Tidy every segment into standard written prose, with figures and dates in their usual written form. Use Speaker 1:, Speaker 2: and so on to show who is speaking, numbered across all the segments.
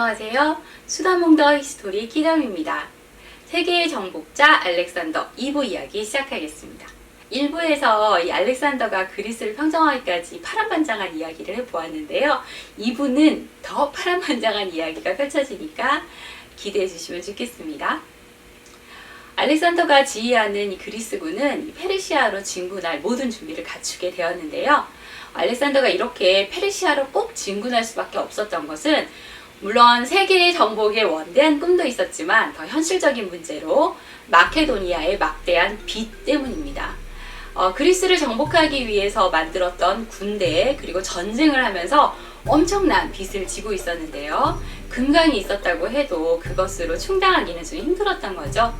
Speaker 1: 안녕하세요. 수다몽더 히스토리 키덤입니다. 세계의 정복자 알렉산더 2부 이야기 시작하겠습니다. 1부에서 이 알렉산더가 그리스를 평정하기까지 파란만장한 이야기를 해보았는데요. 2부는 더 파란만장한 이야기가 펼쳐지니까 기대해 주시면 좋겠습니다. 알렉산더가 지휘하는 이 그리스군은 페르시아로 진군할 모든 준비를 갖추게 되었는데요. 알렉산더가 이렇게 페르시아로 꼭 진군할 수밖에 없었던 것은 물론 세계의 정복의 원대한 꿈도 있었지만 더 현실적인 문제로 마케도니아의 막대한 빚 때문입니다. 그리스를 정복하기 위해서 만들었던 군대 그리고 전쟁을 하면서 엄청난 빚을 지고 있었는데요. 금강이 있었다고 해도 그것으로 충당하기는 좀 힘들었던 거죠.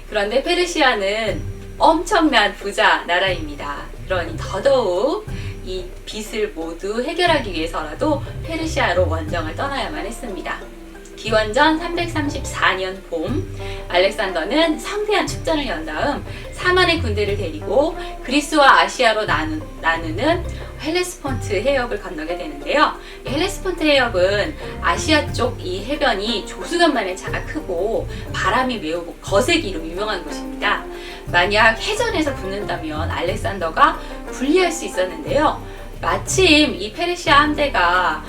Speaker 1: 그런데 페르시아는 엄청난 부자 나라입니다. 그러니 더더욱 이 빚을 모두 해결하기 위해서라도 페르시아로 원정을 떠나야만 했습니다. 기원전 334년 봄, 알렉산더는 성대한 축전을 연 다음 4만의 군대를 데리고 그리스와 아시아로 나누는 헬레스폰트 해협을 건너게 되는데요. 이 헬레스폰트 해협은 아시아 쪽 이 해변이 조수간만의 차가 크고 바람이 매우 거세기로 유명한 곳입니다. 만약 해전에서 붙는다면 알렉산더가 불리할 수 있었는데요. 마침 이 페르시아 함대가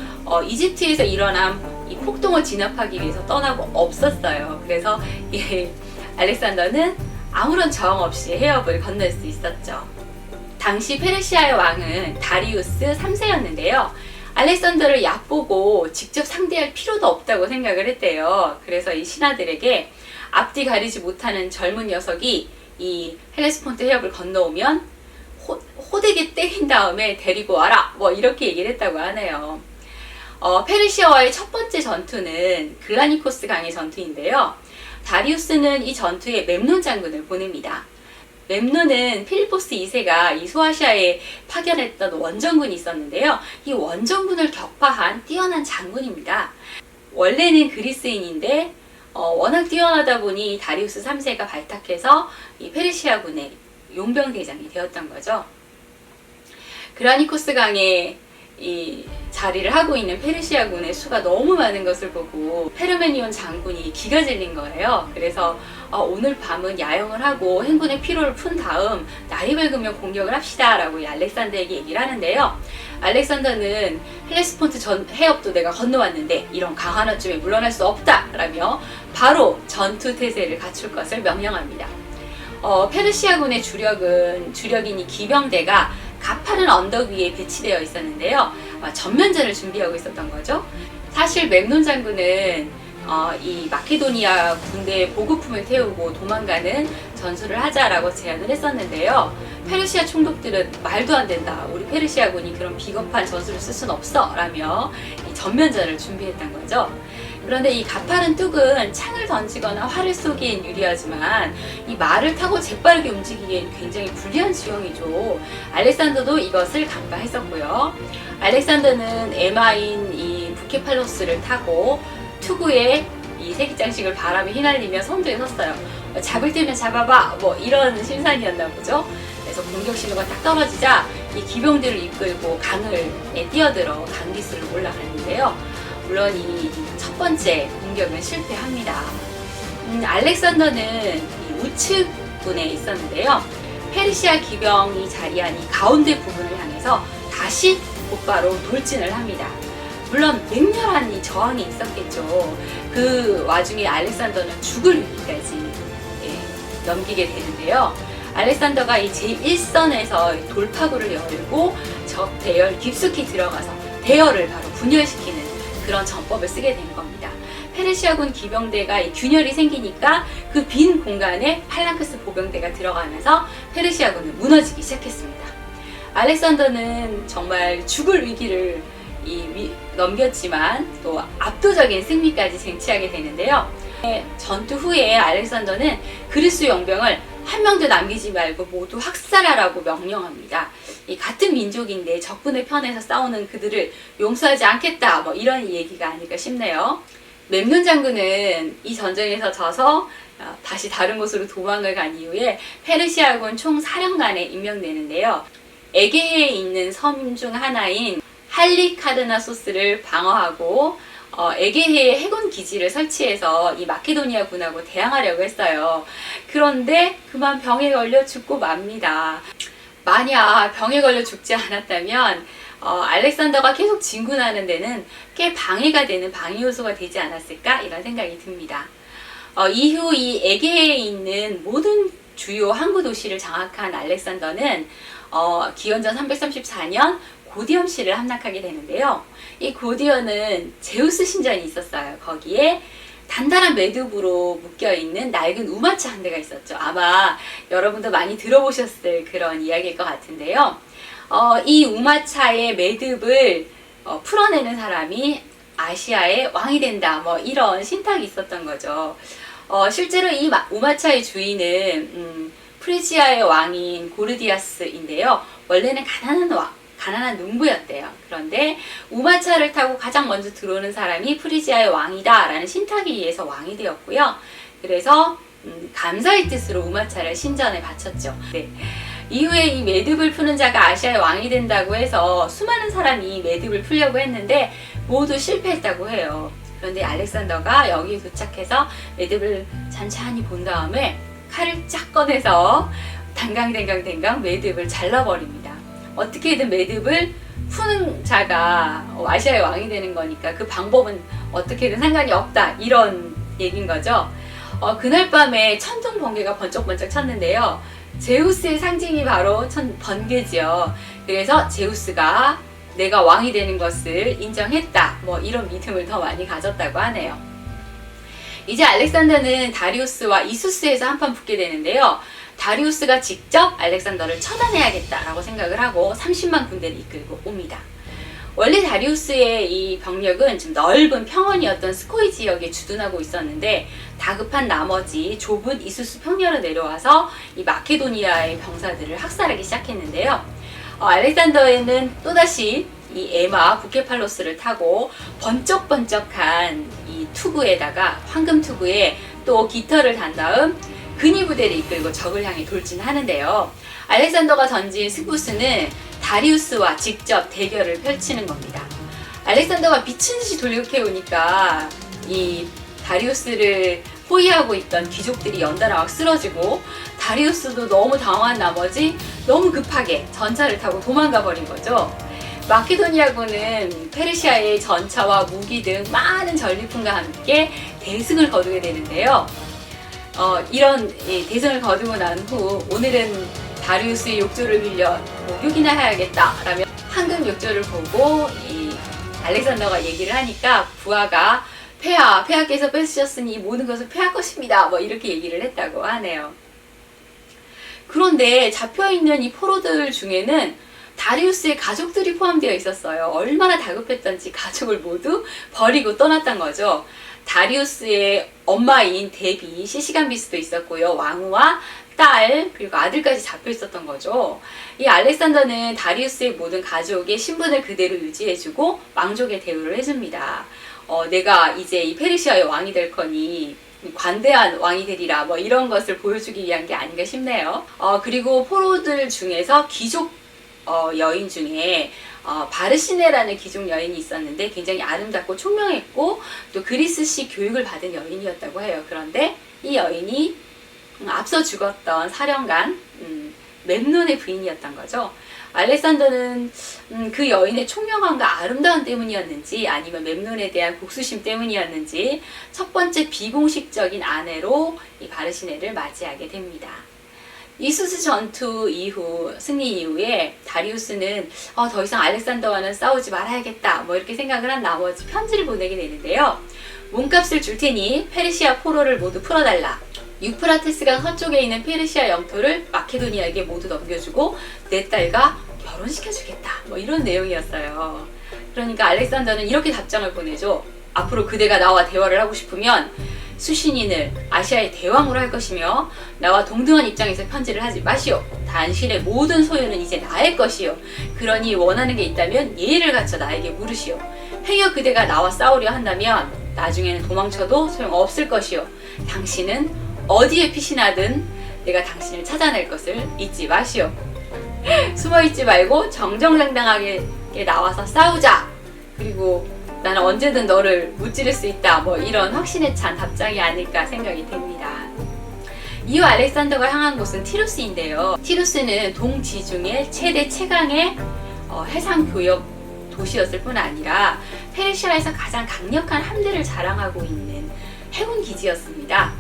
Speaker 1: 이집트에서 일어난 이 폭동을 진압하기 위해서 떠나고 없었어요. 그래서 알렉산더는 아무런 저항 없이 해협을 건널 수 있었죠. 당시 페르시아의 왕은 다리우스 3세였는데요. 알렉산더를 얕보고 직접 상대할 필요도 없다고 생각을 했대요. 그래서 이 신하들에게 앞뒤 가리지 못하는 젊은 녀석이 이 헬레스폰트 해협을 건너오면 호되게 때린 다음에 데리고 와라, 뭐 이렇게 얘기를 했다고 하네요. 페르시아와의 첫 번째 전투는 글라니코스 강의 전투인데요. 다리우스는 이 전투에 멤논 장군을 보냅니다. 멤논은 필리포스 2세가 이 소아시아에 파견했던 원정군이 있었는데요. 이 원정군을 격파한 뛰어난 장군입니다. 원래는 그리스인인데 워낙 뛰어나다 보니 다리우스 3세가 발탁해서 이 페르시아군의 용병대장이 되었던 거죠. 그라니코스 강에 이 자리를 하고 있는 페르시아군의 수가 너무 많은 것을 보고 페르메니온 장군이 기가 질린 거예요. 그래서 오늘 밤은 야영을 하고 행군의 피로를 푼 다음 날이 밝으면 공격을 합시다 라고 알렉산더에게 얘기를 하는데요. 알렉산더는 헬레스폰트 해협도 내가 건너왔는데 이런 강 하나쯤에 물러날 수 없다 라며 바로 전투 태세를 갖출 것을 명령합니다. 페르시아군의 주력인 이 기병대가 가파른 언덕 위에 배치되어 있었는데요. 전면전을 준비하고 있었던 거죠. 사실 멤논 장군은 이 마케도니아 군대의 보급품을 태우고 도망가는 전술을 하자라고 제안을 했었는데요. 페르시아 총독들은 말도 안 된다. 우리 페르시아군이 그런 비겁한 전술을 쓸 수는 없어. 라며 이 전면전을 준비했던 거죠. 그런데 이 가파른 뚝은 창을 던지거나 활을 쏘기엔 유리하지만 이 말을 타고 재빠르게 움직이기엔 굉장히 불리한 지형이죠. 알렉산더도 이것을 간파했었고요. 알렉산더는 에마인 이 부케팔로스를 타고 투구에 이 세기장식을 바람에 휘날리며 선두에 섰어요. 잡을 때면 잡아봐, 뭐 이런 심산이었나 보죠. 그래서 공격 신호가 딱 떨어지자 이 기병들을 이끌고 강을 뛰어들어 강기슭을 올라가는데요. 물론 이 첫 번째 공격은 실패합니다. 알렉산더는 이 우측군에 있었는데요. 페르시아 기병이 자리한 이 가운데 부분을 향해서 다시 곧바로 돌진을 합니다. 물론 맹렬한 이 저항이 있었겠죠. 그 와중에 알렉산더는 죽을 위기까지 넘기게 되는데요. 알렉산더가 이 제1선에서 돌파구를 열고 적 대열 깊숙이 들어가서 대열을 바로 분열시키는 그런 전법을 쓰게 된 겁니다. 페르시아군 기병대가 이 균열이 생기니까 그 빈 공간에 팔랑크스 보병대가 들어가면서 페르시아군은 무너지기 시작했습니다. 알렉산더는 정말 죽을 위기를 넘겼지만 또 압도적인 승리까지 쟁취하게 되는데요. 전투 후에 알렉산더는 그리스 용병을 한 명도 남기지 말고 모두 학살하라고 명령합니다. 이 같은 민족인데 적군의 편에서 싸우는 그들을 용서하지 않겠다, 뭐 이런 얘기가 아닐까 싶네요. 멤논 장군은 이 전쟁에서 져서 다시 다른 곳으로 도망을 간 이후에 페르시아군 총사령관에 임명되는데요. 에게해에 있는 섬 중 하나인 할리카르나소스를 방어하고 에게해에 해군 기지를 설치해서 이 마케도니아 군하고 대항하려고 했어요. 그런데 그만 병에 걸려 죽고 맙니다. 만약 병에 걸려 죽지 않았다면 알렉산더가 계속 진군하는 데는 꽤 방해가 되는 방해 요소가 되지 않았을까 이런 생각이 듭니다. 이후 이 에게해에 있는 모든 주요 항구 도시를 장악한 알렉산더는 기원전 334년 고디언시를 함락하게 되는데요. 이 고디언은 제우스 신전이 있었어요. 거기에 단단한 매듭으로 묶여있는 낡은 우마차 한 대가 있었죠. 아마 여러분도 많이 들어보셨을 그런 이야기일 것 같은데요. 이 우마차의 매듭을 풀어내는 사람이 아시아의 왕이 된다. 뭐 이런 신탁이 있었던 거죠. 실제로 이 우마차의 주인은 프리지아의 왕인 고르디아스인데요. 원래는 가난한 농부였대요. 그런데 우마차를 타고 가장 먼저 들어오는 사람이 프리지아의 왕이다 라는 신탁에 의해서 왕이 되었고요. 그래서 감사의 뜻으로 우마차를 신전에 바쳤죠. 네. 이후에 이 매듭을 푸는 자가 아시아의 왕이 된다고 해서 수많은 사람이 매듭을 풀려고 했는데 모두 실패했다고 해요. 그런데 알렉산더가 여기에 도착해서 매듭을 잔잔히 본 다음에 칼을 쫙 꺼내서 댕강 매듭을 잘라버립니다. 어떻게든 매듭을 푸는 자가 아시아의 왕이 되는 거니까 그 방법은 어떻게든 상관이 없다 이런 얘기인 거죠. 그날 밤에 천둥 번개가 번쩍번쩍 쳤는데요. 제우스의 상징이 바로 번개지요. 그래서 제우스가 내가 왕이 되는 것을 인정했다. 뭐 이런 믿음을 더 많이 가졌다고 하네요. 이제 알렉산더는 다리우스와 이수스에서 한판 붙게 되는데요. 다리우스가 직접 알렉산더를 처단해야겠다라고 생각을 하고 30만 군대를 이끌고 옵니다. 원래 다리우스의 이 병력은 좀 넓은 평원이었던 스코이 지역에 주둔하고 있었는데 다급한 나머지 좁은 이수스 평야로 내려와서 이 마케도니아의 병사들을 학살하기 시작했는데요. 알렉산더에는 또다시 이 에마 부케팔로스를 타고 번쩍번쩍한 이 투구에다가 황금 투구에 또 깃털을 단 다음 근위 부대를 이끌고 적을 향해 돌진하는데요. 알렉산더가 던진 승부수는 다리우스와 직접 대결을 펼치는 겁니다. 알렉산더가 미친 듯이 돌격해오니까 이 다리우스를 호위하고 있던 귀족들이 연달아 막 쓰러지고 다리우스도 너무 당황한 나머지 너무 급하게 전차를 타고 도망가 버린 거죠. 마케도니아군은 페르시아의 전차와 무기 등 많은 전리품과 함께 대승을 거두게 되는데요. 이런 대승을 거두고 난 후 오늘은 다리우스의 욕조를 빌려 목욕이나 해야겠다라며 황금 욕조를 보고 이 알렉산더가 얘기를 하니까 부하가 폐하께서 뺏으셨으니 이 모든 것을 폐하 것입니다. 뭐 이렇게 얘기를 했다고 하네요. 그런데 잡혀있는 이 포로들 중에는 다리우스의 가족들이 포함되어 있었어요. 얼마나 다급했던지 가족을 모두 버리고 떠났던 거죠. 다리우스의 엄마인 데비, 시시간비스도 있었고요. 왕후와 딸, 그리고 아들까지 잡혀 있었던 거죠. 이 알렉산더는 다리우스의 모든 가족의 신분을 그대로 유지해주고 왕족의 대우를 해줍니다. 내가 이제 이 페르시아의 왕이 될 거니 관대한 왕이 되리라 뭐 이런 것을 보여주기 위한 게 아닌가 싶네요. 그리고 포로들 중에서 귀족 여인 중에 바르시네라는 귀족 여인이 있었는데 굉장히 아름답고 총명했고 또 그리스식 교육을 받은 여인이었다고 해요. 그런데 이 여인이 앞서 죽었던 사령관 멤논의 부인이었던 거죠. 알렉산더는 그 여인의 총명함과 아름다움 때문이었는지 아니면 멤논에 대한 복수심 때문이었는지 첫 번째 비공식적인 아내로 이 바르시네를 맞이하게 됩니다. 이수스 전투 이후 승리 이후에 다리우스는 더 이상 알렉산더와는 싸우지 말아야겠다 뭐 이렇게 생각을 한 나머지 편지를 보내게 되는데요. 몸값을 줄 테니 페르시아 포로를 모두 풀어달라. 유프라테스강 서쪽에 있는 페르시아 영토를 마케도니아에게 모두 넘겨주고 내 딸과 결혼시켜주겠다 뭐 이런 내용이었어요. 그러니까 알렉산더는 이렇게 답장을 보내죠. 앞으로 그대가 나와 대화를 하고 싶으면 수신인을 아시아의 대왕으로 할 것이며 나와 동등한 입장에서 편지를 하지 마시오. 당신의 모든 소유는 이제 나의 것이요. 그러니 원하는 게 있다면 예의를 갖춰 나에게 물으시오. 행여 그대가 나와 싸우려 한다면 나중에는 도망쳐도 소용없을 것이요. 당신은 어디에 피신하든 내가 당신을 찾아낼 것을 잊지 마시오. 숨어있지 말고 정정당당하게 나와서 싸우자. 그리고 나는 언제든 너를 무찌를 수 있다. 뭐 이런 확신에 찬 답장이 아닐까 생각이 됩니다. 이후 알렉산더가 향한 곳은 티루스인데요. 티루스는 동지중해 최대 최강의 해상교역 도시였을 뿐 아니라 페르시아에서 가장 강력한 함대를 자랑하고 있는 해군 기지였습니다.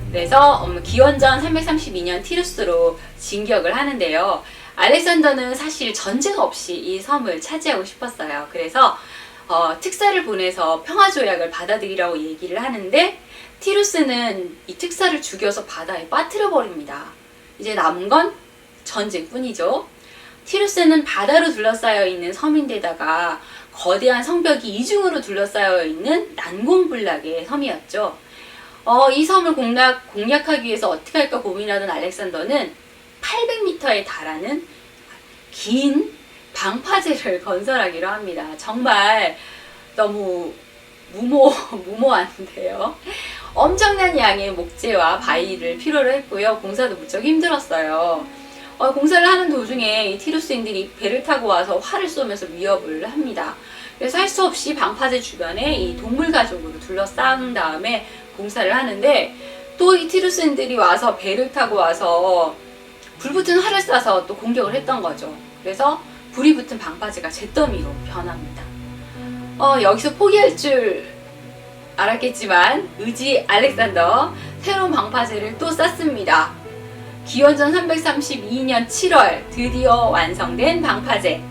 Speaker 1: 그래서 기원전 332년 티루스로 진격을 하는데요. 알렉산더는 사실 전쟁 없이 이 섬을 차지하고 싶었어요. 그래서 특사를 보내서 평화조약을 받아들이라고 얘기를 하는데 티루스는 이 특사를 죽여서 바다에 빠뜨려 버립니다. 이제 남은 건 전쟁뿐이죠. 티루스는 바다로 둘러싸여 있는 섬인데다가 거대한 성벽이 이중으로 둘러싸여 있는 난공불락의 섬이었죠. 이 섬을 공략하기 위해서 어떻게 할까 고민하던 알렉산더는 800m에 달하는 긴 방파제를 건설하기로 합니다. 정말 너무 무모한데요. 엄청난 양의 목재와 바위를 필요로 했고요. 공사도 무척 힘들었어요. 공사를 하는 도중에 이 티루스인들이 배를 타고 와서 활을 쏘면서 위협을 합니다. 그래서 할 수 없이 방파제 주변에 이 동물 가족으로 둘러싼 다음에 공사를 하는데 또 이 티루스인들이 와서 배를 타고 와서 불붙은 활을 쏴서 또 공격을 했던 거죠. 그래서 불이 붙은 방파제가 잿더미로 변합니다. 여기서 포기할 줄 알았겠지만 의지 알렉산더 새로운 방파제를 또 쐈습니다. 기원전 332년 7월 드디어 완성된 방파제.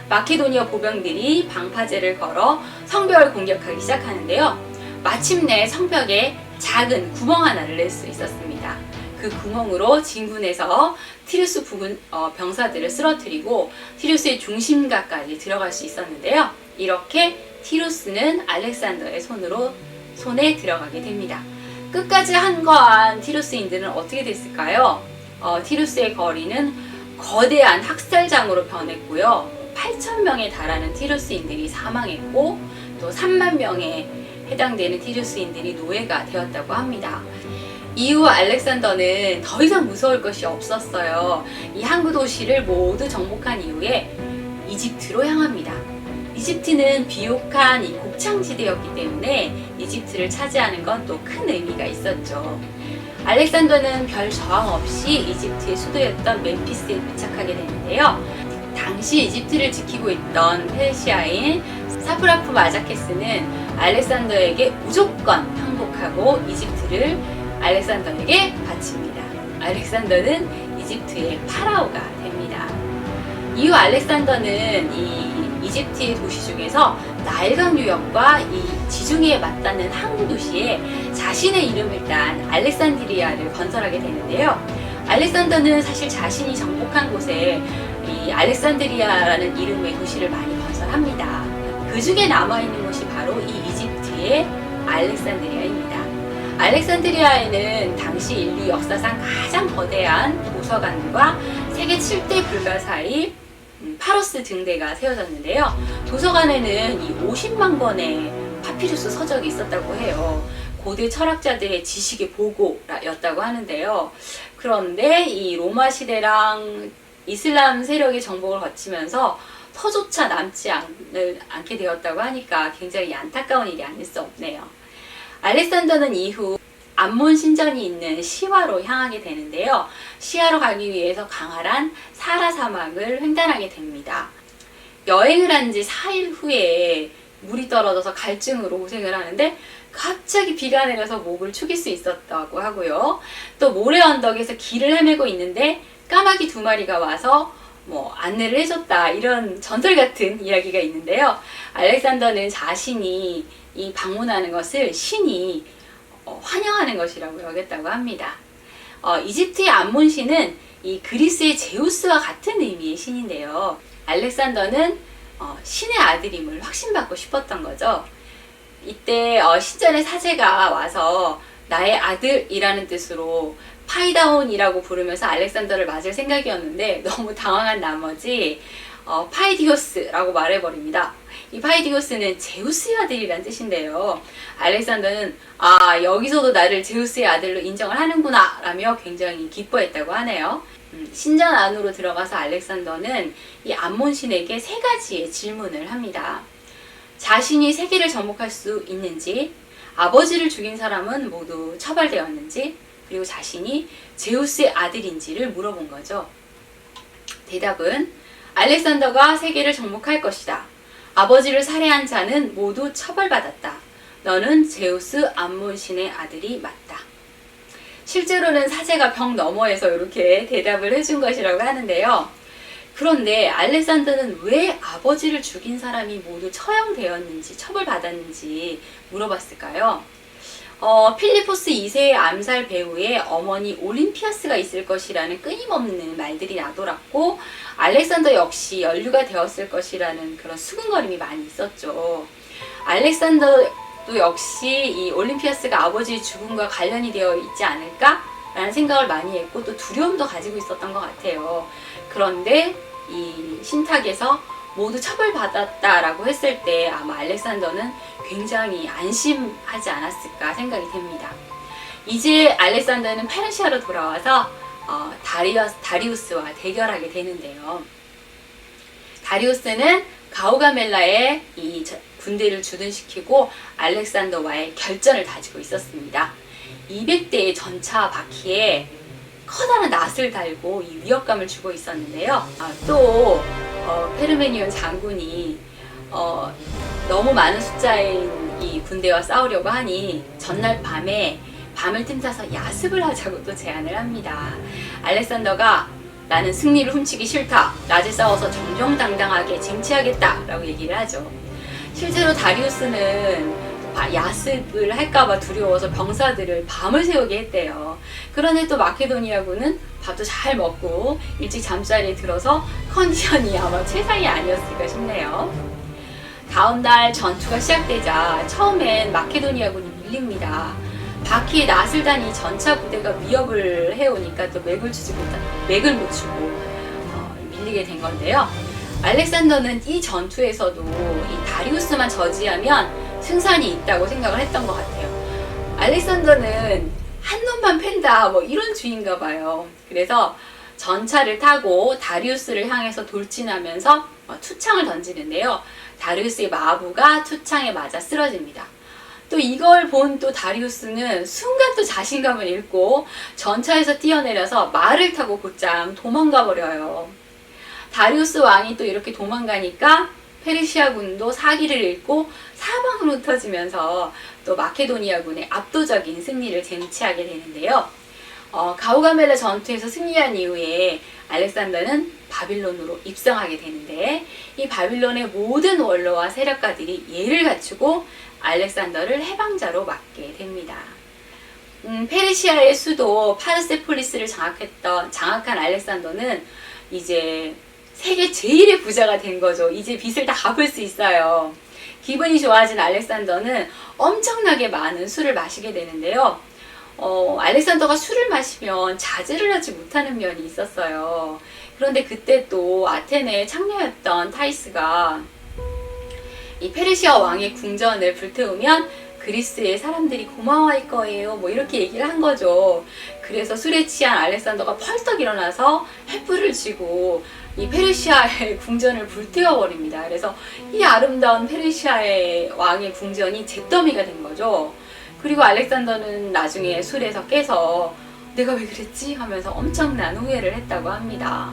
Speaker 1: 마케도니아 보병들이 방파제를 걸어 성벽을 공격하기 시작하는데요. 마침내 성벽에 작은 구멍 하나를 낼 수 있었습니다. 그 구멍으로 진군해서 티루스 부근 병사들을 쓰러뜨리고 티루스의 중심가까지 들어갈 수 있었는데요. 이렇게 티루스는 알렉산더의 손에 들어가게 됩니다. 끝까지 한거한 티루스인들은 어떻게 됐을까요? 티루스의 거리는 거대한 학살장으로 변했고요. 8,000명에 달하는 티루스인들이 사망했고 또 3만 명에 해당되는 티루스인들이 노예가 되었다고 합니다. 이후 알렉산더는 더 이상 무서울 것이 없었어요. 이 항구 도시를 모두 정복한 이후에 이집트로 향합니다. 이집트는 비옥한 이 곡창지대였기 때문에 이집트를 차지하는 건 또 큰 의미가 있었죠. 알렉산더는 별 저항 없이 이집트의 수도였던 멤피스에 도착하게 되는데요. 당시 이집트를 지키고 있던 페르시아인 사프라프 마자케스는 알렉산더에게 무조건 항복하고 이집트를 알렉산더에게 바칩니다. 알렉산더는 이집트의 파라오가 됩니다. 이후 알렉산더는 이 이집트의 도시 중에서 나일강 유역과 이 지중해에 맞닿는 항구 도시에 자신의 이름을 딴 알렉산드리아를 건설하게 되는데요. 알렉산더는 사실 자신이 정복한 곳에 이 알렉산드리아라는 이름의 도시를 많이 건설합니다. 그 중에 남아있는 곳이 바로 이 이집트의 알렉산드리아입니다. 알렉산드리아에는 당시 인류 역사상 가장 거대한 도서관과 세계 7대 불가사의 파로스 등대가 세워졌는데요. 도서관에는 이 50만 권의 파피루스 서적이 있었다고 해요. 고대 철학자들의 지식의 보고였다고 하는데요. 그런데 이 로마 시대랑 이슬람 세력의 정복을 거치면서 서조차 남지 않게 되었다고 하니까 굉장히 안타까운 일이 아닐 수 없네요. 알렉산더는 이후 암몬 신전이 있는 시와로 향하게 되는데요. 시와로 가기 위해서 강활한 사하라 사막을 횡단하게 됩니다. 여행을 한 지 4일 후에 물이 떨어져서 갈증으로 고생을 하는데 갑자기 비가 내려서 목을 축일 수 있었다고 하고요. 또 모래 언덕에서 길을 헤매고 있는데 까마귀 2마리가 와서 안내를 해줬다, 이런 전설 같은 이야기가 있는데요. 알렉산더는 자신이 이 방문하는 것을 신이 환영하는 것이라고 여겼다고 합니다. 이집트의 암몬신은 이 그리스의 제우스와 같은 의미의 신인데요. 알렉산더는 신의 아들임을 확신받고 싶었던 거죠. 이때 신전의 사제가 와서 나의 아들이라는 뜻으로 파이다온이라고 부르면서 알렉산더를 맞을 생각이었는데 너무 당황한 나머지 파이디오스라고 말해버립니다. 이 파이디오스는 제우스의 아들이란 뜻인데요. 알렉산더는 여기서도 나를 제우스의 아들로 인정을 하는구나 라며 굉장히 기뻐했다고 하네요. 신전 안으로 들어가서 알렉산더는 이 암몬신에게 3가지의 질문을 합니다. 자신이 세계를 정복할 수 있는지, 아버지를 죽인 사람은 모두 처벌되었는지, 그리고 자신이 제우스의 아들인지를 물어본 거죠. 대답은 알렉산더가 세계를 정복할 것이다. 아버지를 살해한 자는 모두 처벌받았다. 너는 제우스 암몬신의 아들이 맞다. 실제로는 사제가 벽 너머에서 이렇게 대답을 해준 것이라고 하는데요. 그런데 알렉산더는 왜 아버지를 죽인 사람이 모두 처형되었는지, 처벌받았는지 물어봤을까요? 필리포스 2세의 암살 배후에 어머니 올림피아스가 있을 것이라는 끊임없는 말들이 나돌았고, 알렉산더 역시 연루가 되었을 것이라는 그런 수근거림이 많이 있었죠. 알렉산더도 역시 이 올림피아스가 아버지의 죽음과 관련이 되어 있지 않을까라는 생각을 많이 했고, 또 두려움도 가지고 있었던 것 같아요. 그런데 이 신탁에서 모두 처벌받았다라고 했을 때 아마 알렉산더는 굉장히 안심하지 않았을까 생각이 됩니다. 이제 알렉산더는 페르시아로 돌아와서 다리우스와 대결하게 되는데요. 다리우스는 가우가멜라의 이 군대를 주둔시키고 알렉산더와의 결전을 다지고 있었습니다. 200대의 전차 바퀴에 커다란 낫을 달고 이 위협감을 주고 있었는데요. 또 페르메니온 장군이 너무 많은 숫자인 이 군대와 싸우려고 하니 전날 밤에 밤을 틈타서 야습을 하자고 또 제안을 합니다. 알렉산더가 나는 승리를 훔치기 싫다. 낮에 싸워서 정정당당하게 쟁취하겠다 라고 얘기를 하죠. 실제로 다리우스는 야습을 할까봐 두려워서 병사들을 밤을 새우게 했대요. 그런데 또 마케도니아군은 밥도 잘 먹고 일찍 잠자리에 들어서 컨디션이 아마 최상이 아니었을까 싶네요. 다음 날 전투가 시작되자 처음엔 마케도니아군이 밀립니다. 바퀴에 낫을 다니 전차 부대가 위협을 해오니까 또 맥을 못 추고 밀리게 된 건데요. 알렉산더는 이 전투에서도 이 다리우스만 저지하면 승산이 있다고 생각을 했던 것 같아요. 알렉산더는 한 놈만 팬다 뭐 이런 주의인가 봐요. 그래서 전차를 타고 다리우스를 향해서 돌진하면서 투창을 던지는데요. 다리우스의 마부가 투창에 맞아 쓰러집니다. 또 이걸 본 또 다리우스는 순간 또 자신감을 잃고 전차에서 뛰어내려서 말을 타고 곧장 도망가 버려요. 다리우스 왕이 또 이렇게 도망가니까 페르시아군도 사기를 잃고 사방으로 흩어지면서 또 마케도니아군의 압도적인 승리를 쟁취하게 되는데요. 가우가멜라 전투에서 승리한 이후에 알렉산더는 바빌론으로 입성하게 되는데, 이 바빌론의 모든 원로와 세력가들이 예를 갖추고 알렉산더를 해방자로 맡게 됩니다. 페르시아의 수도 파르세폴리스를 장악한 알렉산더는 이제 세계 제일의 부자가 된 거죠. 이제 빚을 다 갚을 수 있어요. 기분이 좋아진 알렉산더는 엄청나게 많은 술을 마시게 되는데요. 알렉산더가 술을 마시면 자제를 하지 못하는 면이 있었어요. 그런데 그때 또 아테네의 창녀였던 타이스가 이 페르시아 왕의 궁전을 불태우면 그리스의 사람들이 고마워할 거예요. 뭐 이렇게 얘기를 한 거죠. 그래서 술에 취한 알렉산더가 펄떡 일어나서 횃불을 쥐고 이 페르시아의 궁전을 불태워버립니다. 그래서 이 아름다운 페르시아의 왕의 궁전이 잿더미가 된 거죠. 그리고 알렉산더는 나중에 술에서 깨서 내가 왜 그랬지? 하면서 엄청난 후회를 했다고 합니다.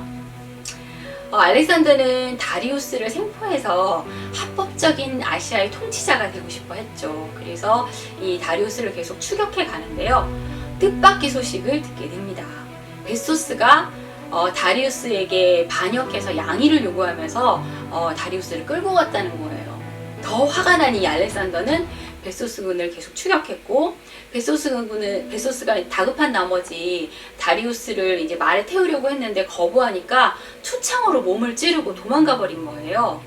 Speaker 1: 알렉산더는 다리우스를 생포해서 합법적인 아시아의 통치자가 되고 싶어 했죠. 그래서 이 다리우스를 계속 추격해 가는데요. 뜻밖의 소식을 듣게 됩니다. 베소스가 다리우스에게 반역해서 양의를 요구하면서 다리우스를 끌고 갔다는 거예요. 더 화가 난 이 알렉산더는 베소스군을 계속 추격했고, 베소스가 다급한 나머지 다리우스를 이제 말에 태우려고 했는데 거부하니까 투창으로 몸을 찌르고 도망가 버린 거예요.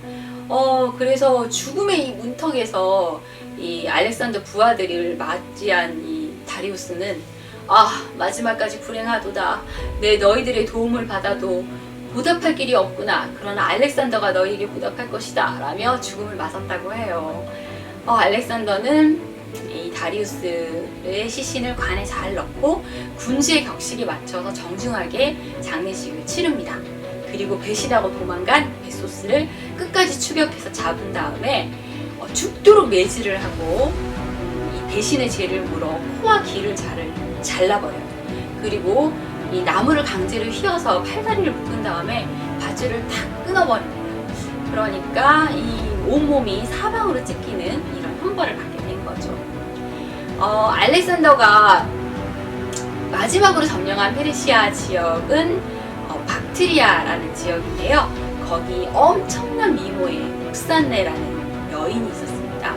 Speaker 1: 그래서 죽음의 이 문턱에서 이 알렉산더 부하들을 맞이한 이 다리우스는 마지막까지 불행하도다. 내 너희들의 도움을 받아도 보답할 길이 없구나. 그러나 알렉산더가 너희에게 보답할 것이다. 라며 죽음을 맞았다고 해요. 알렉산더는 이 다리우스의 시신을 관에 잘 넣고 군주의 격식에 맞춰서 정중하게 장례식을 치릅니다. 그리고 배신하고 도망간 베소스를 끝까지 추격해서 잡은 다음에 죽도록 매질을 하고 이 배신의 죄를 물어 코와 귀를 잘라버려요. 그리고 이 나무를 강제로 휘어서 팔다리를 묶은 다음에 밧줄을 탁 끊어버립니다. 그러니까 이 온몸이 사방으로 찢기는 이런 형벌을 받게 된 거죠. 알렉산더가 마지막으로 점령한 페르시아 지역은 박트리아라는 지역인데요. 거기 엄청난 미모의 록산네라는 여인이 있었습니다.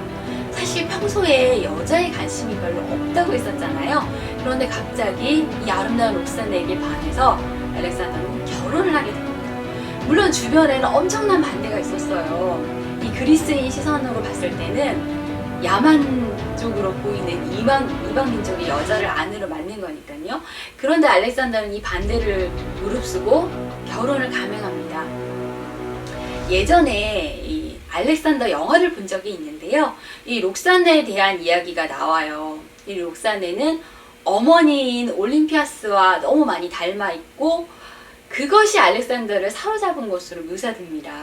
Speaker 1: 사실 평소에 여자에 관심이 별로 없다고 했었잖아요. 그런데 갑자기 이 아름다운 록산네에게 반해서 알렉산더는 결혼을 하게 됩니다. 물론 주변에는 엄청난 반대가 있었어요. 이 그리스인 시선으로 봤을 때는 야만적으로 보이는 이방 민족의 여자를 아내로 맞는 거니까요. 그런데 알렉산더는 이 반대를 무릅쓰고 결혼을 감행합니다. 예전에 이 알렉산더 영화를 본 적이 있는데요. 이 록산네에 대한 이야기가 나와요. 이 록산네는 어머니인 올림피아스와 너무 많이 닮아 있고 그것이 알렉산더를 사로잡은 것으로 묘사됩니다.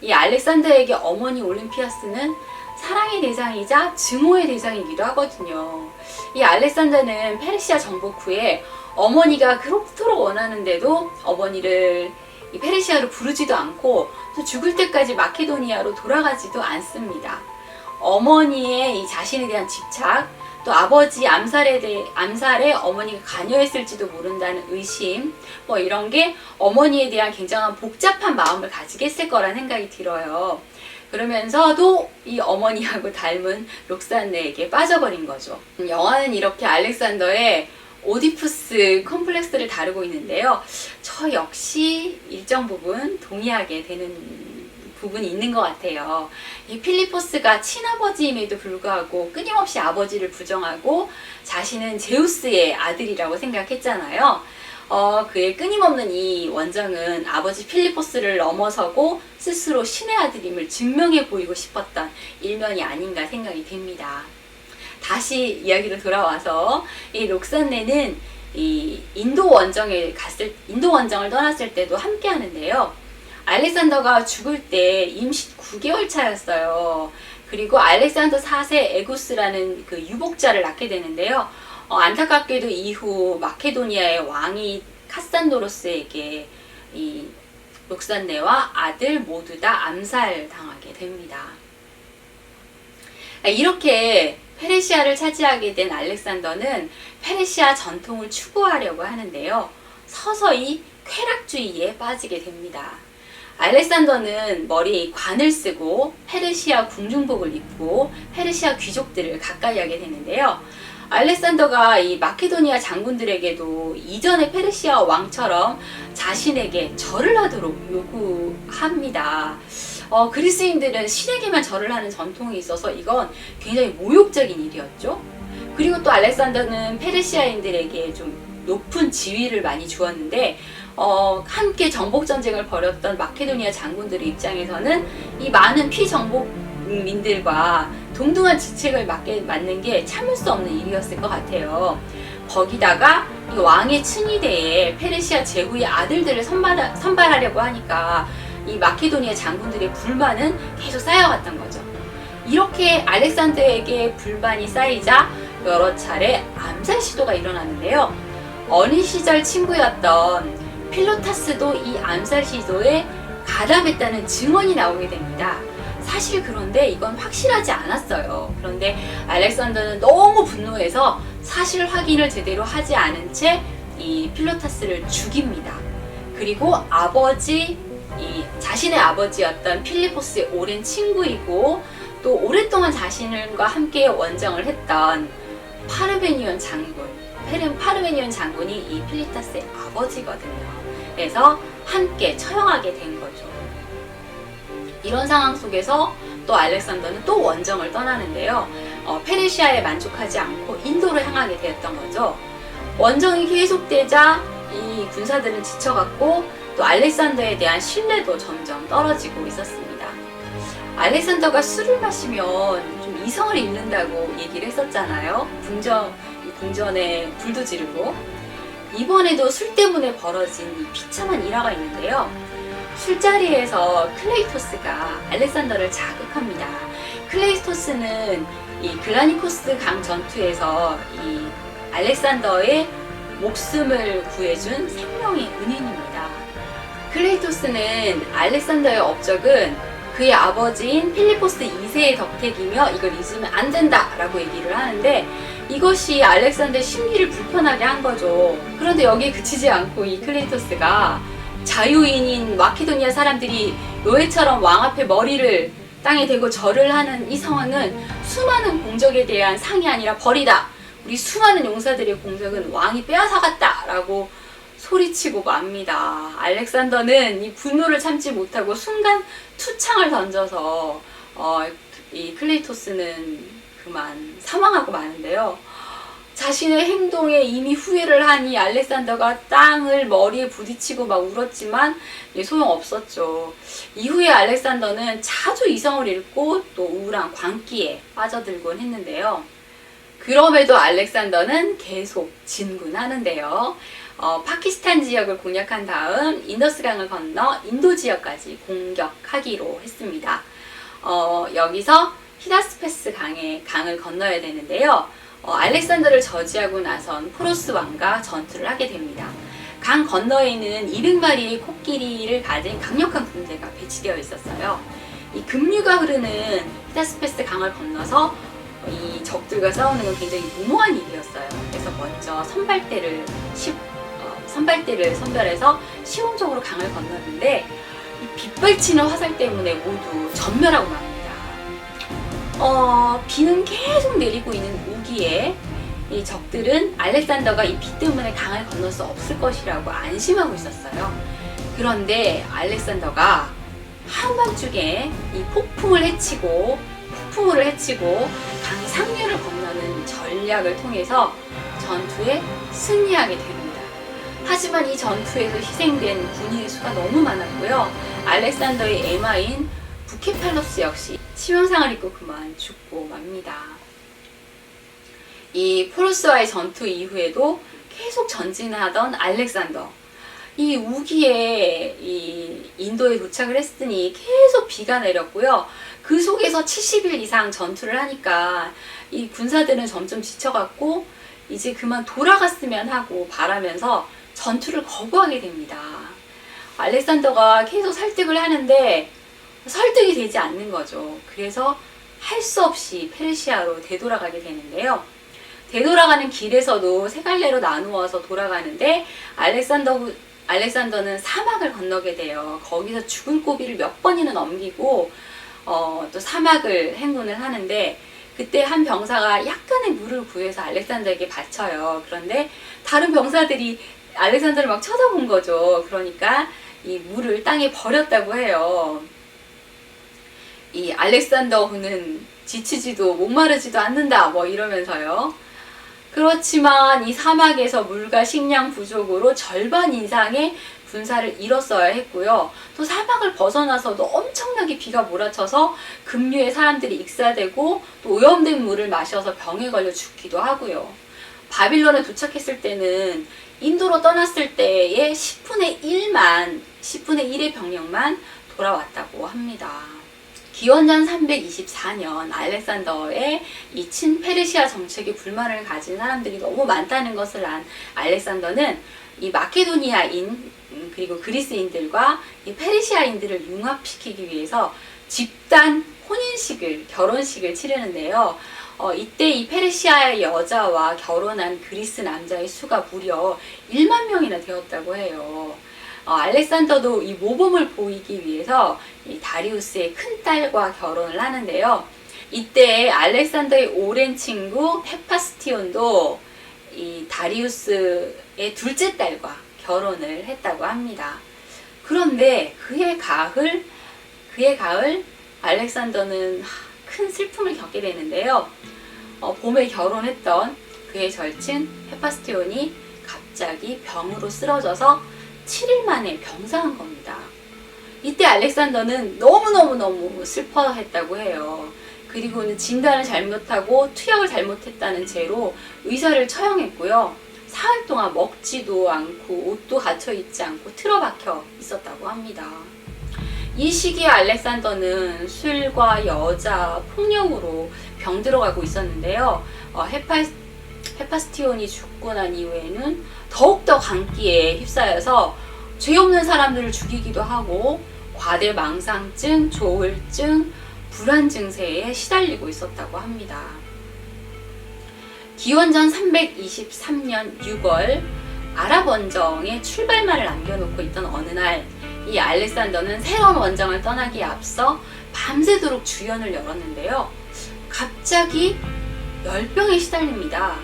Speaker 1: 이 알렉산더에게 어머니 올림피아스는 사랑의 대상이자 증오의 대상이기도 하거든요. 이 알렉산더는 페르시아 정복 후에 어머니가 그렇도록 원하는데도 어머니를 이 페르시아로 부르지도 않고 또 죽을 때까지 마케도니아로 돌아가지도 않습니다. 어머니의 이 자신에 대한 집착, 또 아버지 암살에 어머니가 관여했을지도 모른다는 의심, 뭐 이런 게 어머니에 대한 굉장한 복잡한 마음을 가지게 했을 거란 생각이 들어요. 그러면서도 이 어머니하고 닮은 록산네에게 빠져버린 거죠. 영화는 이렇게 알렉산더의 오디푸스 컴플렉스를 다루고 있는데요. 저 역시 일정 부분 동의하게 되는 부분이 있는 것 같아요. 이 필리포스가 친아버지임에도 불구하고 끊임없이 아버지를 부정하고 자신은 제우스의 아들이라고 생각했잖아요. 그의 끊임없는 이 원정은 아버지 필리포스를 넘어서고 스스로 신의 아들임을 증명해 보이고 싶었던 일면이 아닌가 생각이 됩니다. 다시 이야기로 돌아와서 이 록산네는 이 인도 원정을 떠났을 때도 함께 하는데요. 알렉산더가 죽을 때 임신 9개월 차였어요. 그리고 알렉산더 4세 에구스라는 그 유복자를 낳게 되는데요. 안타깝게도 이후 마케도니아의 왕이 카산도로스에게 이 록산네와 아들 모두 다 암살당하게 됩니다. 이렇게 페르시아를 차지하게 된 알렉산더는 페르시아 전통을 추구하려고 하는데요. 서서히 쾌락주의에 빠지게 됩니다. 알렉산더는 머리에 관을 쓰고 페르시아 궁중복을 입고 페르시아 귀족들을 가까이 하게 되는데요. 알렉산더가 이 마케도니아 장군들에게도 이전의 페르시아 왕처럼 자신에게 절을 하도록 요구합니다. 그리스인들은 신에게만 절을 하는 전통이 있어서 이건 굉장히 모욕적인 일이었죠. 그리고 또 알렉산더는 페르시아인들에게 좀 높은 지위를 많이 주었는데 함께 정복전쟁을 벌였던 마케도니아 장군들의 입장에서는 이 많은 피정복민들과 동등한 직책을 맡는 게 참을 수 없는 일이었을 것 같아요. 거기다가 이 왕의 춘위대에 페르시아 제후의 아들들을 선발하려고 하니까 이 마케도니아 장군들의 불만은 계속 쌓여갔던 거죠. 이렇게 알렉산더에게 불만이 쌓이자 여러 차례 암살 시도가 일어나는데요. 어린 시절 친구였던 필로타스도 이 암살 시도에 가담했다는 증언이 나오게 됩니다. 사실 그런데 이건 확실하지 않았어요. 그런데 알렉산더는 너무 분노해서 사실 확인을 제대로 하지 않은 채 이 필로타스를 죽입니다. 그리고 자신의 아버지였던 필리포스의 오랜 친구이고 또 오랫동안 자신과 함께 원정을 했던 파르메니온 장군이 이 필리타스의 아버지거든요. 그래서 함께 처형하게 된 거죠. 이런 상황 속에서 또 알렉산더는 또 원정을 떠나는데요. 페르시아에 만족하지 않고 인도를 향하게 되었던 거죠. 원정이 계속되자 이 군사들은 지쳐갔고 또 알렉산더에 대한 신뢰도 점점 떨어지고 있었습니다. 알렉산더가 술을 마시면 좀 이성을 잃는다고 얘기를 했었잖아요. 궁전에 불도 지르고. 이번에도 술 때문에 벌어진 이 비참한 일화가 있는데요. 술자리에서 클레이토스가 알렉산더를 자극합니다. 클레이토스는 이 글라니코스 강 전투에서 이 알렉산더의 목숨을 구해준 생명의 은인입니다. 클레이토스는 알렉산더의 업적은 그의 아버지인 필리포스 2세의 덕택이며 이걸 잊으면 안 된다 라고 얘기를 하는데, 이것이 알렉산더의 심기를 불편하게 한 거죠. 그런데 여기에 그치지 않고 이 클레이토스가 자유인인 마케도니아 사람들이 노예처럼 왕 앞에 머리를 땅에 대고 절을 하는 이 상황은 수많은 공적에 대한 상이 아니라 벌이다. 우리 수많은 용사들의 공적은 왕이 빼앗아갔다 라고 소리치고 맙니다. 알렉산더는 이 분노를 참지 못하고 순간 투창을 던져서 이 클레이토스는 그만 사망하고 마는데요. 자신의 행동에 이미 후회를 하니 알렉산더가 땅을 머리에 부딪히고 막 울었지만 소용없었죠. 이후에 알렉산더는 자주 이성을 잃고 또 우울한 광기에 빠져들곤 했는데요. 그럼에도 알렉산더는 계속 진군하는데요. 파키스탄 지역을 공략한 다음 인더스강을 건너 인도 지역까지 공격하기로 했습니다. 여기서 히다스페스 강을 건너야 되는데요. 알렉산더를 저지하고 나선 포로스 왕과 전투를 하게 됩니다. 강 건너에는 200마리의 코끼리를 가진 강력한 군대가 배치되어 있었어요. 이 급류가 흐르는 히다스페스 강을 건너서 이 적들과 싸우는 건 굉장히 무모한 일이었어요. 그래서 먼저 선발대를 선별해서 시험적으로 강을 건넜는데 이 빗발치는 화살 때문에 모두 전멸하고 맙니다. 비는 계속 내리고 있는 우기에 이 적들은 알렉산더가 이 비 때문에 강을 건널 수 없을 것이라고 안심하고 있었어요. 그런데 알렉산더가 한밤중에 이 폭풍우를 해치고 강 상류를 건너는 전략을 통해서 전투에 승리하게 됩니다. 하지만 이 전투에서 희생된 군인의 수가 너무 많았고요. 알렉산더의 에마인 부케팔로스 역시 치명상을 입고 그만 죽고 맙니다. 이 포로스와의 전투 이후에도 계속 전진하던 알렉산더, 이 우기에 이 인도에 도착을 했으니 계속 비가 내렸고요. 그 속에서 70일 이상 전투를 하니까 이 군사들은 점점 지쳐갔고 이제 그만 돌아갔으면 하고 바라면서 전투를 거부하게 됩니다. 알렉산더가 계속 설득을 하는데 설득이 되지 않는 거죠. 그래서 할 수 없이 페르시아로 되돌아가게 되는데요. 되돌아가는 길에서도 세 갈래로 나누어서 돌아가는데 알렉산더는 사막을 건너게 돼요. 거기서 죽은 고비를 몇 번이나 넘기고 또 사막을 행군을 하는데, 그때 한 병사가 약간의 물을 구해서 알렉산더에게 바쳐요. 그런데 다른 병사들이 알렉산더를 막 쳐다본 거죠. 그러니까 이 물을 땅에 버렸다고 해요. 이 알렉산더는 지치지도 목마르지도 않는다 뭐 이러면서요. 그렇지만 이 사막에서 물과 식량 부족으로 절반 이상의 군사를 잃었어야 했고요. 또 사막을 벗어나서도 엄청나게 비가 몰아쳐서 급류에 사람들이 익사되고 또 오염된 물을 마셔서 병에 걸려 죽기도 하고요. 바빌론에 도착했을 때는 인도로 떠났을 때의 10분의 1의 병력만 돌아왔다고 합니다. 기원전 324년 알렉산더의 이 친페르시아 정책에 불만을 가진 사람들이 너무 많다는 것을 안 알렉산더는 이 마케도니아인 그리고 그리스인들과 이 페르시아인들을 융합시키기 위해서 집단 결혼식을 치르는데요. 이때 이 페르시아 여자와 결혼한 그리스 남자의 수가 무려 1만 명이나 되었다고 해요. 알렉산더도 이 모범을 보이기 위해서 이 다리우스의 큰딸과 결혼을 하는데요. 이때 알렉산더의 오랜 친구 헤파스티온도 이 다리우스의 둘째 딸과 결혼을 했다고 합니다. 그런데 그해 가을 알렉산더는 큰 슬픔을 겪게 되는데요. 봄에 결혼했던 그의 절친 헤파스티온이 갑자기 병으로 쓰러져서 7일 만에 병사한 겁니다. 이때 알렉산더는 너무너무 슬퍼했다고 해요. 그리고는 진단을 잘못하고 투약을 잘못했다는 죄로 의사를 처형했고요. 사흘 동안 먹지도 않고 옷도 갇혀 있지 않고 틀어박혀 있었다고 합니다. 이 시기에 알렉산더는 술과 여자, 폭력으로 병들어가고 있었는데요. 헤파스티온이 죽고 난 이후에는 더욱더 광기에 휩싸여서 죄 없는 사람들을 죽이기도 하고 과대망상증, 조울증, 불안 증세에 시달리고 있었다고 합니다. 기원전 323년 6월 아랍 원정에 출발말을 남겨놓고 있던 어느 날, 이 알렉산더는 새로운 원정을 떠나기에 앞서 밤새도록 주연을 열었는데요. 갑자기 열병에 시달립니다.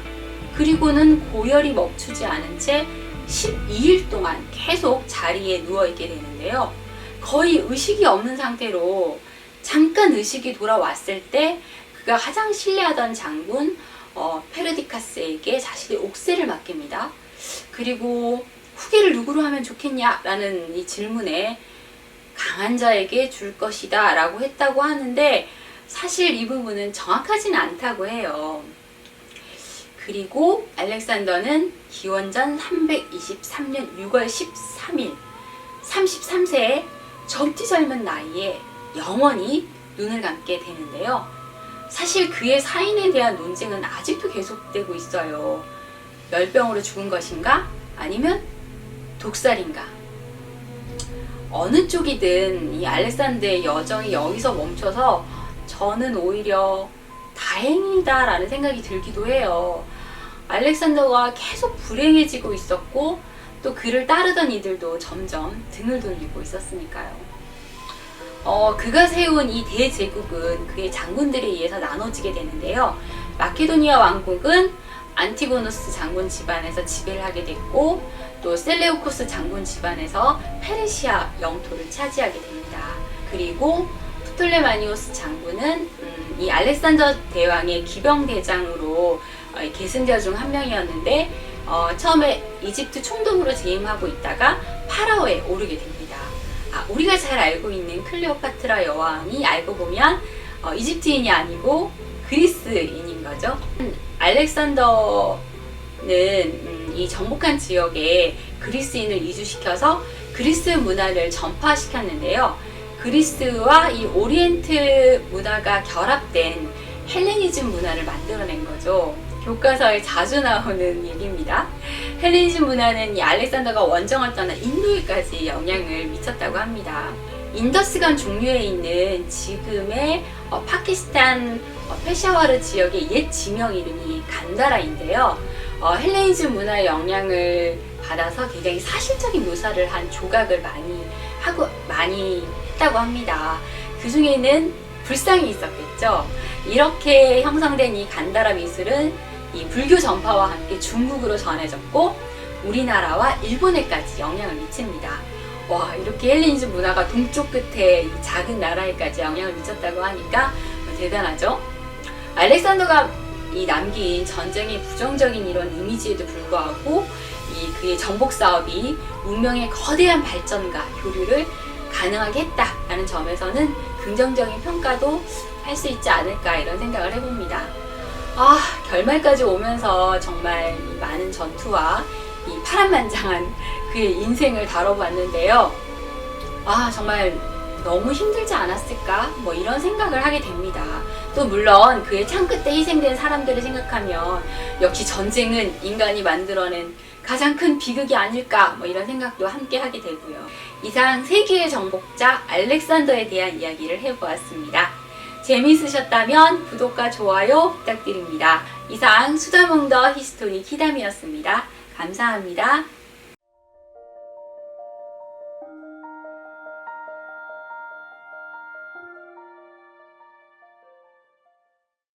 Speaker 1: 그리고는 고열이 멈추지 않은 채 12일 동안 계속 자리에 누워있게 되는데요. 거의 의식이 없는 상태로 잠깐 의식이 돌아왔을 때 그가 가장 신뢰하던 장군 페르디카스에게 자신의 옥새를 맡깁니다. 그리고 후계를 누구로 하면 좋겠냐? 라는 이 질문에 강한 자에게 줄 것이다 라고 했다고 하는데, 사실 이 부분은 정확하지는 않다고 해요. 그리고 알렉산더는 기원전 323년 6월 13일 33세의 젊디 젊은 나이에 영원히 눈을 감게 되는데요. 사실 그의 사인에 대한 논쟁은 아직도 계속되고 있어요. 열병으로 죽은 것인가? 아니면 독살인가? 어느 쪽이든 이 알렉산더의 여정이 여기서 멈춰서 저는 오히려 다행이다라는 생각이 들기도 해요. 알렉산더가 계속 불행해지고 있었고 또 그를 따르던 이들도 점점 등을 돌리고 있었으니까요. 그가 세운 이 대제국은 그의 장군들에 의해서 나눠지게 되는데요. 마케도니아 왕국은 안티고노스 장군 집안에서 지배를 하게 됐고, 또 셀레우코스 장군 집안에서 페르시아 영토를 차지하게 됩니다. 그리고 프톨레마니오스 장군은 이 알렉산더 대왕의 기병대장으로 계승자 중 한 명이었는데, 처음에 이집트 총독으로 재임하고 있다가 파라오에 오르게 됩니다. 우리가 잘 알고 있는 클레오파트라 여왕이 알고 보면 이집트인이 아니고 그리스인인 거죠. 알렉산더는 이 정복한 지역에 그리스인을 이주시켜서 그리스 문화를 전파시켰는데요. 그리스와 이 오리엔트 문화가 결합된 헬레니즘 문화를 만들어낸 거죠. 교과서에 자주 나오는 얘기입니다. 헬레니즘 문화는 이 알렉산더가 원정을 떠나 인도에까지 영향을 미쳤다고 합니다. 인더스강 중류에 있는 지금의 파키스탄 페샤와르 지역의 옛 지명 이름이 간다라인데요. 헬레니즘 문화의 영향을 받아서 굉장히 사실적인 묘사를 한 조각을 많이 했다고 합니다. 그 중에는 불상이 있었겠죠. 이렇게 형성된 이 간다라 미술은 이 불교 전파와 함께 중국으로 전해졌고 우리나라와 일본에까지 영향을 미칩니다. 와, 이렇게 헬레니즘 문화가 동쪽 끝에 이 작은 나라에까지 영향을 미쳤다고 하니까 대단하죠. 알렉산더가 이 남긴 전쟁의 부정적인 이런 이미지에도 불구하고 그의 정복 사업이 문명의 거대한 발전과 교류를 가능하게 했다라는 점에서는 긍정적인 평가도 할 수 있지 않을까 이런 생각을 해봅니다. 결말까지 오면서 정말 이 많은 전투와 이 파란만장한 그의 인생을 다뤄봤는데요. 정말 너무 힘들지 않았을까? 이런 생각을 하게 됩니다. 또 물론 그의 창 끝에 희생된 사람들을 생각하면 역시 전쟁은 인간이 만들어낸 가장 큰 비극이 아닐까 이런 생각도 함께 하게 되고요. 이상 세계의 정복자 알렉산더에 대한 이야기를 해보았습니다. 재미있으셨다면 구독과 좋아요 부탁드립니다. 이상 수다몽더 히스토리 키담이었습니다. 감사합니다.